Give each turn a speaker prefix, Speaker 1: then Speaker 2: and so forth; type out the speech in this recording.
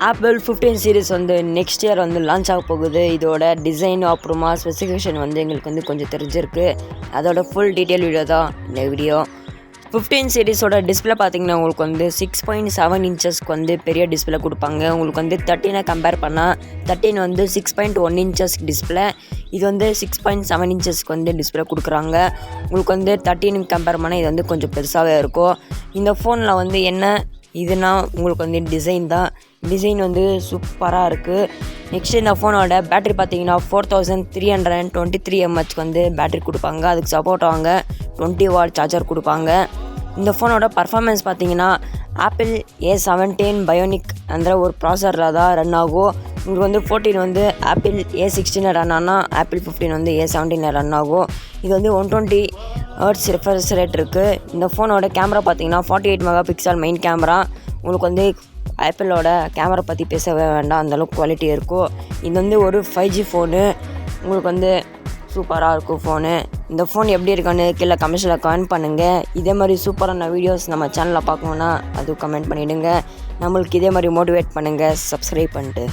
Speaker 1: Apple 15 series வந்து next year வந்து launch ஆக போகுது. இதோட டிசைன் அப்புறமா ஸ்பெசிஃபிகேஷன் வந்து எங்களுக்கு வந்து கொஞ்சம் தெரிஞ்சிருக்கு. அதோட ஃபுல் டீட்டெயில் வீடியோ தான் இந்த வீடியோ. 15 சீரிஸோட டிஸ்பிளே பார்த்தீங்கன்னா உங்களுக்கு வந்து 6.7 இன்ச்சஸ்க்கு வந்து பெரிய டிஸ்பிளே கொடுப்பாங்க. உங்களுக்கு வந்து 13 கம்பேர் பண்ணால் 13 வந்து 6.1 இன்ச்சஸ் டிஸ்பிளே. இது வந்து 6.7 இன்ச்சஸ்க்கு வந்து டிஸ்பிளே கொடுக்குறாங்க. உங்களுக்கு வந்து 13 கம்பேர் பண்ணால் இது வந்து கொஞ்சம் பெருசாகவே இருக்கும். இந்த ஃபோனில் வந்து என்ன இதுனா உங்களுக்கு வந்து டிசைன் வந்து சூப்பராக இருக்குது. நெக்ஸ்ட் இந்த ஃபோனோட பேட்டரி பார்த்தீங்கன்னா 4323 mAh வந்து பேட்டரி கொடுப்பாங்க. அதுக்கு சப்போர்ட் வாங்க 20 வாட் சார்ஜர் கொடுப்பாங்க. இந்த ஃபோனோட பர்ஃபார்மன்ஸ் பார்த்தீங்கன்னா ஆப்பிள் A17 பயோனிக் அந்த ஒரு ப்ராசரில் தான் ரன் ஆகும். உங்களுக்கு வந்து 14 வந்து ஆப்பிள் A16 ரன் ஆனால் ஆப்பிள் 15 வந்து A17 ரன் ஆகும். இது வந்து 120 Hz ரெஃப்ரெஷ் ரேட் இருக்குது. இந்த ஃபோனோட கேமரா பார்த்தீங்கன்னா 48 மெகா பிக்சல் மெயின் கேமரா. உங்களுக்கு வந்து ஆப்பிளோட கேமரா பற்றி பேசவே வேண்டாம், அந்தளவுக்கு குவாலிட்டி இருக்கும். இது வந்து ஒரு 5G ஃபோனு. உங்களுக்கு வந்து சூப்பராக இருக்கும் ஃபோனு. இந்த ஃபோன் எப்படி இருக்குன்னு கீழே கமெண்ட்ஸில் கமெண்ட் பண்ணுங்கள். இதே மாதிரி சூப்பரான வீடியோஸ் நம்ம சேனலில் பார்க்கணுன்னா அதுவும் கமெண்ட் பண்ணிவிடுங்க. நம்மளுக்கு இதே மாதிரி மோட்டிவேட் பண்ணுங்கள் சப்ஸ்கிரைப் பண்ணிட்டு.